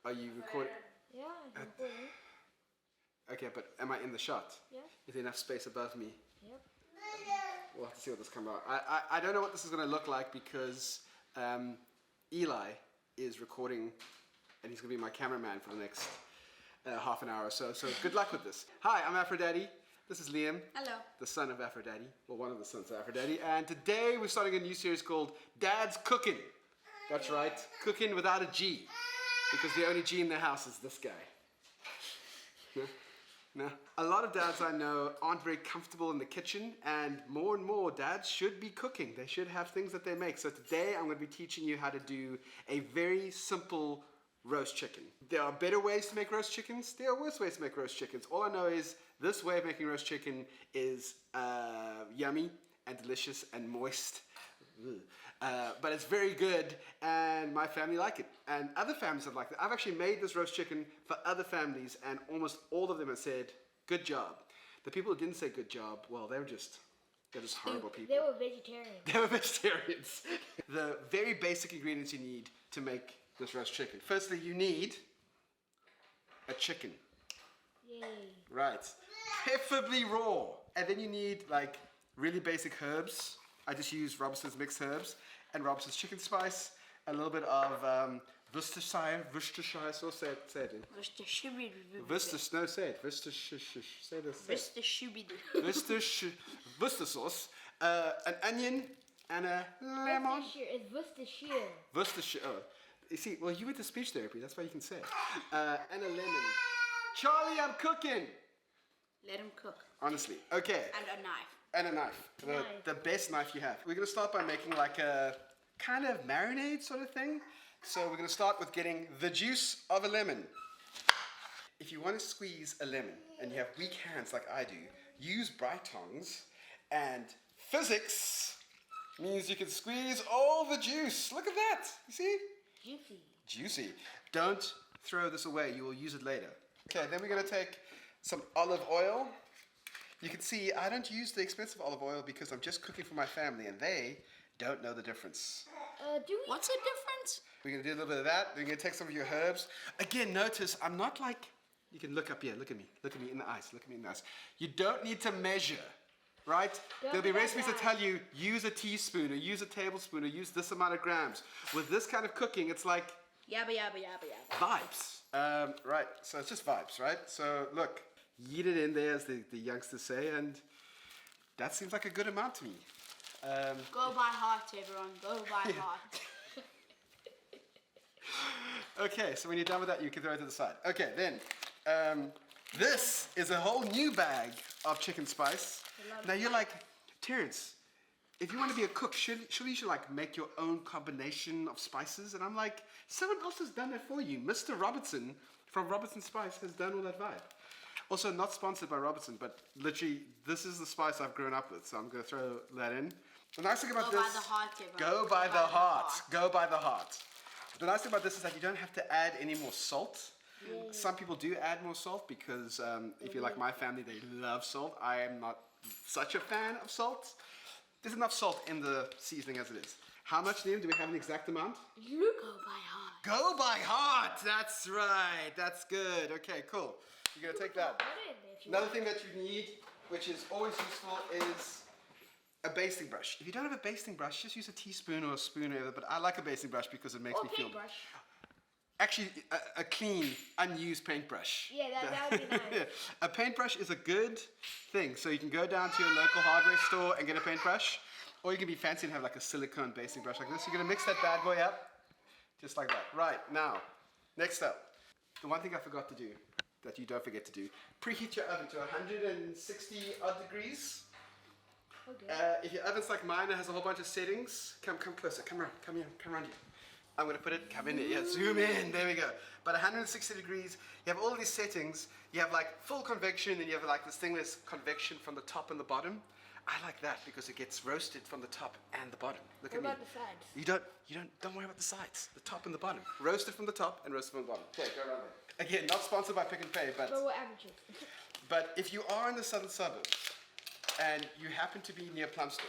Are you recording? Yeah, I'm recording. Okay, but am I in the shot? Yeah. Is there enough space above me? Yep. We'll have to see what this comes out. I don't know what this is going to look like because Eli is recording and he's going to be my cameraman for the next half an hour or so. So good luck with this. Hi, I'm Aphrodite. This is Liam. Hello. The son of Aphrodite. Well, one of the sons of Aphrodite. And today we're starting a new series called Dad's Cookin'. That's right. Cooking without a G. Because the only G in the house is this guy. No. A lot of dads I know aren't very comfortable in the kitchen, and more dads should be cooking. They should have things that they make. So today I'm going to be teaching you how to do a very simple roast chicken. There are better ways to make roast chickens. There are worse ways to make roast chickens. All I know is this way of making roast chicken is yummy and delicious and moist. But it's very good, and my family like it, and other families have liked it. I've actually made this roast chicken for other families, and almost all of them have said, good job. The people who didn't say good job, well, they're just horrible people. They were vegetarians. They were vegetarians. The very basic ingredients you need to make this roast chicken. Firstly, you need a chicken. Yay. Right. Preferably raw. And then you need like really basic herbs. I just use Robinson's mixed herbs and Robinson's chicken spice, a little bit of Worcestershire sauce. Say it. Worcester, no, say it. Say this. Worcester sauce, an onion, and a lemon. It's Worcestershire. Worcestershire. Oh, you see, well, you went to speech therapy. That's why you can say it. And a lemon. Charlie, I'm cooking. Let him cook. Honestly, okay. And a knife. And a knife. The best knife you have. We're going to start by making like a kind of marinade sort of thing. So we're going to start with getting the juice of a lemon. If you want to squeeze a lemon and you have weak hands like I do, use bright tongs, and physics means you can squeeze all the juice. Look at that. You see? Juicy. Juicy. Don't throw this away. You will use it later. Okay, then we're going to take some olive oil. You can see I don't use the expensive olive oil because I'm just cooking for my family and they don't know the difference. What's the difference? We're going to do a little bit of that. We're going to take some of your herbs. Again, notice I'm not like, you can look up here, look at me in the eyes, look at me in the eyes. You don't need to measure, right? There'll be recipes that tell you use a teaspoon or use a tablespoon or use this amount of grams. With this kind of cooking, it's like Yabba. vibes. Right, so it's just vibes, right? So look. Yeet it in there, as the youngsters say, and that seems like a good amount to me. Go by heart, everyone. Go by heart. Okay, so when you're done with that, you can throw it to the side. Okay, then, this is a whole new bag of chicken spice. Now you're like, Terrence, if you want to be a cook, surely you should like make your own combination of spices. And I'm like, someone else has done that for you. Mr. Robertson from Robertson Spice has done all that vibe. Also, not sponsored by Robertson, but literally, this is the spice I've grown up with, so I'm going to throw that in. The nice thing about Go this... by the heart, everyone. Go by the heart. Go by the heart. The nice thing about this is that you don't have to add any more salt. Yeah. Some people do add more salt because if you're like my family, they love salt. I am not such a fan of salt. There's enough salt in the seasoning as it is. How much, Liam? Do we have an exact amount? You go by heart. Go by heart! That's right. That's good. Okay, cool. You're going to take that. Another thing that you need, which is always useful, is a basting brush. If you don't have a basting brush, just use a teaspoon or a spoon or whatever, but I like a basting brush because it makes me feel... paintbrush. Actually, a clean, unused paintbrush. Yeah, that would be nice. A paintbrush is a good thing. So you can go down to your local hardware store and get a paintbrush, or you can be fancy and have like a silicone basting brush like this. You're going to mix that bad boy up, just like that. Right, now, next up, the one thing I forgot to do, that you don't forget to do. Preheat your oven to 160 odd degrees. Okay. If your oven's like mine, it has a whole bunch of settings. Come closer, come around here. I'm gonna put it, come in here, yeah, zoom in, there we go. But 160 degrees, you have all of these settings. You have like full convection, and you have like this thing that's convection from the top and the bottom. I like that because it gets roasted from the top and the bottom. Look at me. What about the sides? Don't worry about the sides. The top and the bottom. Roasted from the top and roasted from the bottom. Okay, go around there. Again, not sponsored by Pick and Pay, but we're averages. but if you are in the southern suburbs and you happen to be near Plumstead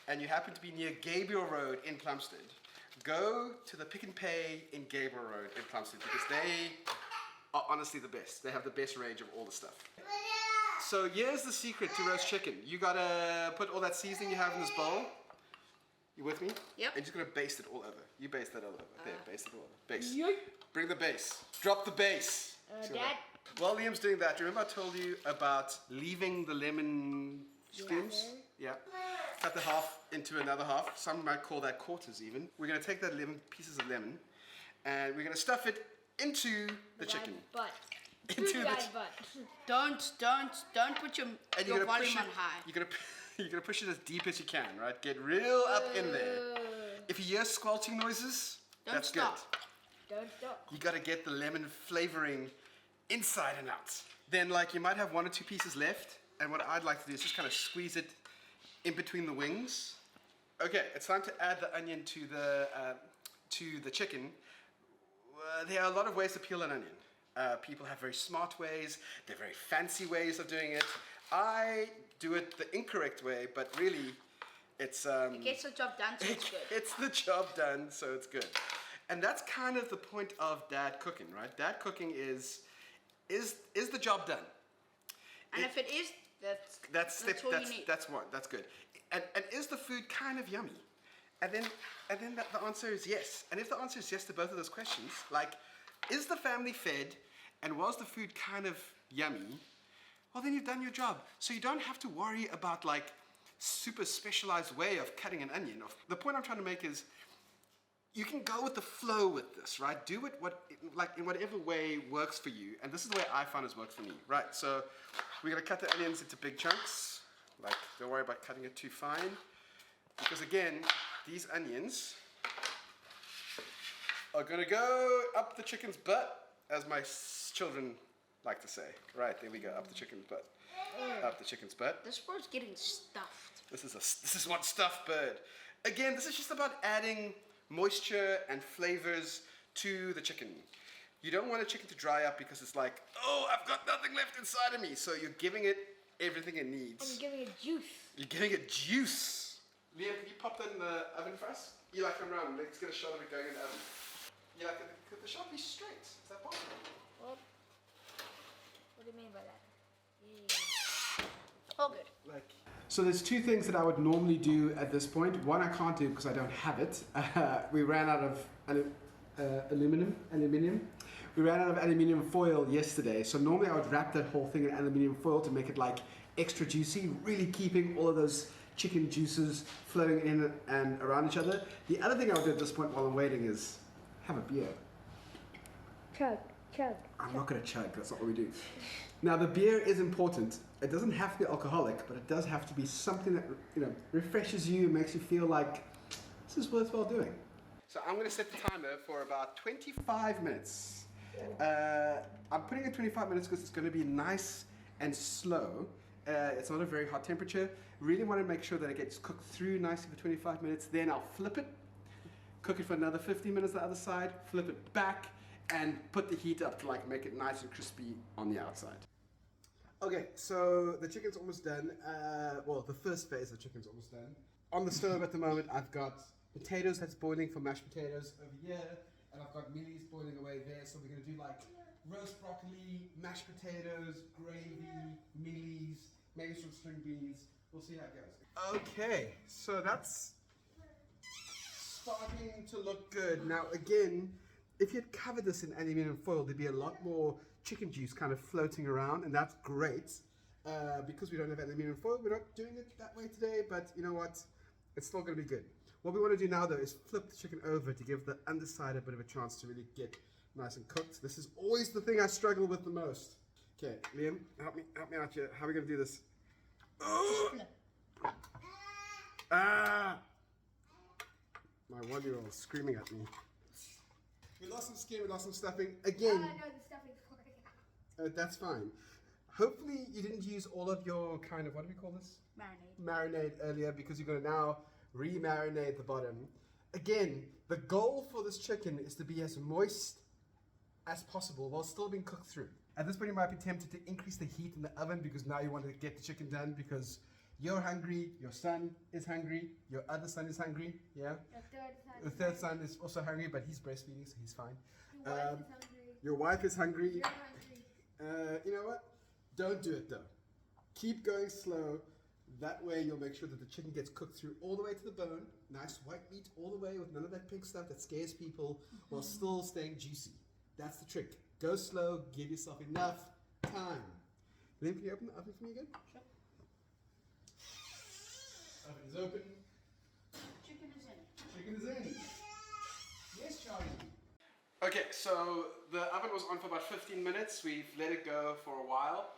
and you happen to be near Gabriel Road in Plumstead, go to the Pick and Pay in Gabriel Road in Plumstead because they are honestly the best. They have the best range of all the stuff. So here's the secret to roast chicken. You gotta put all that seasoning you have in this bowl. You with me? Yep. And you're just gonna baste it all over. You baste that all over. There, baste it all over. Baste. Yoink. Bring the base. Drop the base. See Dad. While Liam's doing that, remember I told you about leaving the lemon skins? Yeah. Cut the half into another half. Some might call that quarters even. We're gonna take that pieces of lemon and we're gonna stuff it into the chicken. Butt. Into the butt. Don't put your and you're gonna volume push on it, high. you're gonna push it as deep as you can, right? Get real up in there. If you hear squelching noises, Don't that's stop. good. Don't stop. You gotta get the lemon flavoring inside and out. Then like you might have 1 or 2 pieces left, and what I'd like to do is just kind of squeeze it in between the wings. Okay, it's time to add the onion to the chicken. There are a lot of ways to peel an onion. People have very smart ways, they're very fancy ways of doing it. I do it the incorrect way, but really it's It gets the job done, so it's good. it's the job done, so it's good. And that's kind of the point of dad cooking, right? Dad cooking is the job done. And if it is, that's all you need. That's one. That's good. And is the food kind of yummy? And then the answer is yes. And if the answer is yes to both of those questions, like, is the family fed and was the food kind of yummy? Well, then you've done your job. So you don't have to worry about like super specialized way of cutting an onion. The point I'm trying to make is you can go with the flow with this, right? Do it in whatever way works for you. And this is the way I found it works for me, right? So we're gonna cut the onions into big chunks. Like, don't worry about cutting it too fine. Because again, these onions are gonna go up the chicken's butt, as my children like to say. Right, there we go, up the chicken's butt. Up the chicken's butt. This bird's getting stuffed. This is one stuffed bird. Again, this is just about adding moisture and flavors to the chicken. You don't want a chicken to dry up because it's like, oh, I've got nothing left inside of me. So you're giving it everything it needs. I'm giving it juice. You're giving it juice. Liam, can you pop that in the oven for us? You like come around, let's get a shot of it going in the oven. You like the shot be straight. Is that possible? What do you mean by that? All good. So there's 2 things that I would normally do at this point. One I can't do because I don't have it. We ran out of aluminium. We ran out of aluminium foil yesterday. So normally I would wrap that whole thing in aluminium foil to make it like extra juicy, really keeping all of those chicken juices flowing in and around each other. The other thing I would do at this point while I'm waiting is have a beer. Chug. I'm not going to chug, that's not what we do. Now the beer is important. It doesn't have to be alcoholic, but it does have to be something that refreshes you, makes you feel like this is worthwhile doing. So I'm going to set the timer for about 25 minutes. I'm putting it 25 minutes because it's going to be nice and slow. It's not a very hot temperature. Really want to make sure that it gets cooked through nicely for 25 minutes. Then I'll flip it, cook it for another 15 minutes the other side, flip it back, and put the heat up to like make it nice and crispy on the outside. Okay, so the chicken's almost done. Well, the first phase of chicken's almost done. On the stove at the moment, I've got potatoes that's boiling for mashed potatoes over here, and I've got mealies boiling away there. So we're gonna do like roast broccoli, mashed potatoes, gravy, mealies, maybe some string beans. We'll see how it goes. Okay, so that's starting to look good. Now again, if you'd covered this in aluminium foil, there'd be a lot more chicken juice kind of floating around, and that's great. Because we don't have aluminium foil, we're not doing it that way today, but you know what? It's still going to be good. What we want to do now, though, is flip the chicken over to give the underside a bit of a chance to really get nice and cooked. This is always the thing I struggle with the most. Okay, Liam, help me out here. How are we going to do this? Oh! Ah! My 1-year-old screaming at me. We lost some skin, we lost some stuffing. Again, No, the stuffing's falling out. that's fine. Hopefully you didn't use all of your kind of, what do we call this? Marinade earlier, because you're going to now re-marinate the bottom. Again, the goal for this chicken is to be as moist as possible while still being cooked through. At this point you might be tempted to increase the heat in the oven because now you want to get the chicken done because You're hungry, your son is hungry, your other son is hungry, yeah? The third son. The third son is also hungry, but he's breastfeeding, so he's fine. Your wife is hungry. Your wife is hungry. You're hungry. You know what? Don't do it though. Keep going slow. That way you'll make sure that the chicken gets cooked through all the way to the bone. Nice white meat all the way with none of that pink stuff that scares people while still staying juicy. That's the trick. Go slow, give yourself enough time. Liam, can you open the oven for me again? Sure. Oven is open. Chicken is in. Chicken is in. Yes, Charlie. Okay, so the oven was on for about 15 minutes. We've let it go for a while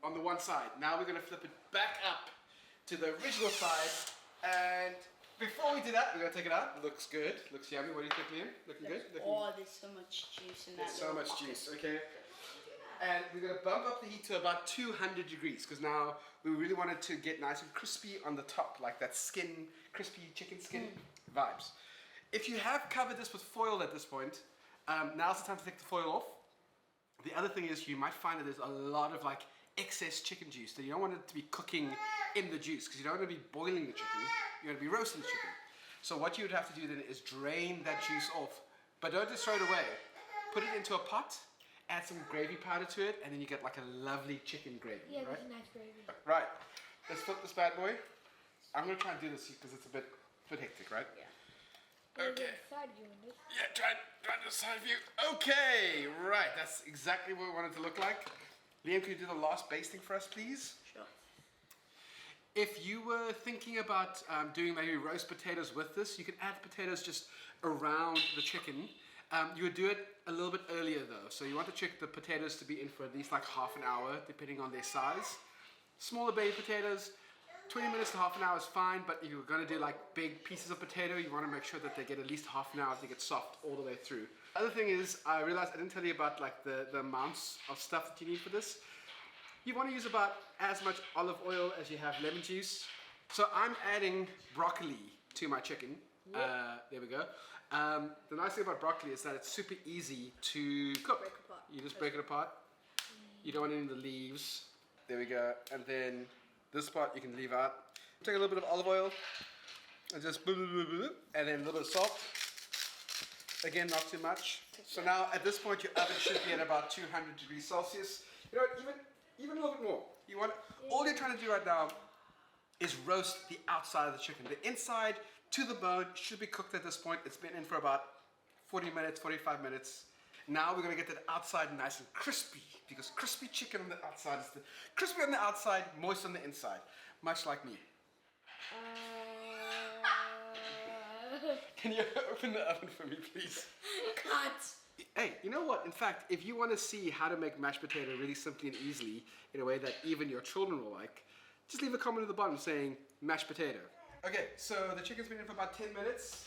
on the one side. Now we're going to flip it back up to the original side. And before we do that, we're going to take it out. It looks good. Looks yummy. What do you think, Liam? Looking good? Oh, there's so much juice in that. There's so much juice, okay? And we're going to bump up the heat to about 200 degrees because now we really wanted to get nice and crispy on the top, like that skin, crispy chicken skin vibes. If you have covered this with foil at this point, now's the time to take the foil off. The other thing is you might find that there's a lot of like excess chicken juice that you don't want it to be cooking in the juice because you don't want to be boiling the chicken, you want to be roasting the chicken. So what you would have to do then is drain that juice off, but don't just throw it away. Put it into a pot, add some gravy powder to it, and then you get like a lovely chicken gravy, Yeah, right? that's a nice gravy. Right, let's flip this bad boy. I'm going to try and do this because it's a bit hectic, right? Yeah. Okay. Side view in this. Yeah, try the side view. Okay, right. That's exactly what we want it to look like. Liam, can you do the last basting for us, please? Sure. If you were thinking about doing maybe roast potatoes with this, you can add potatoes just around the chicken. You would do it a little bit earlier though. So you want the potatoes to be in for at least like half an hour, depending on their size. Smaller baby potatoes, 20 minutes to half an hour is fine, but if you're going to do like big pieces of potato, you want to make sure that they get at least half an hour to get soft all the way through. Other thing is, I realized I didn't tell you about like the amounts of stuff that you need for this. You want to use about as much olive oil as you have lemon juice. So I'm adding broccoli to my chicken. There we go. The nice thing about broccoli is that it's super easy to cook. Break apart. You just break it apart. You don't want any of the leaves. There we go. And then this part you can leave out. Take a little bit of olive oil and just and then a little bit of salt. Again, not too much. So now at this point your oven should be at about 200 degrees Celsius. You know what, even a little bit more. All you're trying to do right now is roast the outside of the chicken. The inside to the bone should be cooked at this point. It's been in for about 40 minutes, 45 minutes. Now we're going to get that outside nice and crispy, because crispy chicken on the outside is crispy on the outside, moist on the inside, much like me. Can you open the oven for me, please? Cut. Hey, you know what? In fact, if you want to see how to make mashed potato really simply and easily in a way that even your children will like, just leave a comment at the bottom saying mashed potato. Okay, so the chicken's been in for about 10 minutes.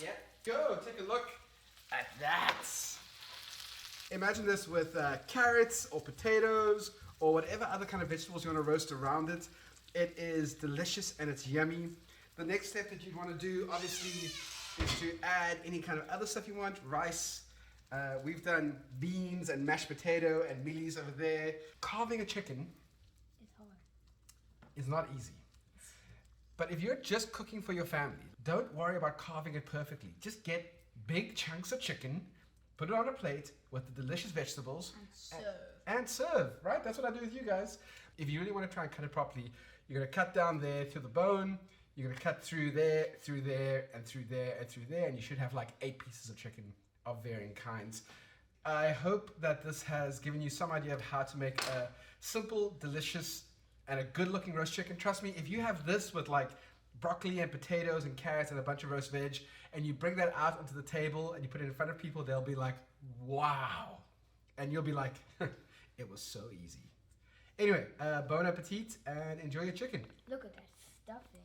Yeah. Go, take a look at that. Imagine this with carrots or potatoes or whatever other kind of vegetables you want to roast around it. It is delicious and it's yummy. The next step that you'd want to do, obviously, is to add any kind of other stuff you want. Rice. We've done beans and mashed potato and mealies over there. Carving a chicken It's hard. is not easy. But if you're just cooking for your family, don't worry about carving it perfectly. Just get big chunks of chicken, put it on a plate with the delicious vegetables, and serve, right? That's what I do with you guys. If you really want to try and cut it properly, you're going to cut down there to the bone, you're going to cut through there, through there, and through there, and through there, and you should have like 8 pieces of chicken of varying kinds. I hope that this has given you some idea of how to make a simple, delicious, and a good-looking roast chicken. Trust me, if you have this with like broccoli and potatoes and carrots and a bunch of roast veg, and you bring that out onto the table and you put it in front of people, they'll be like, wow. And you'll be like, it was so easy. Anyway, bon appetit and enjoy your chicken. Look at that stuffing.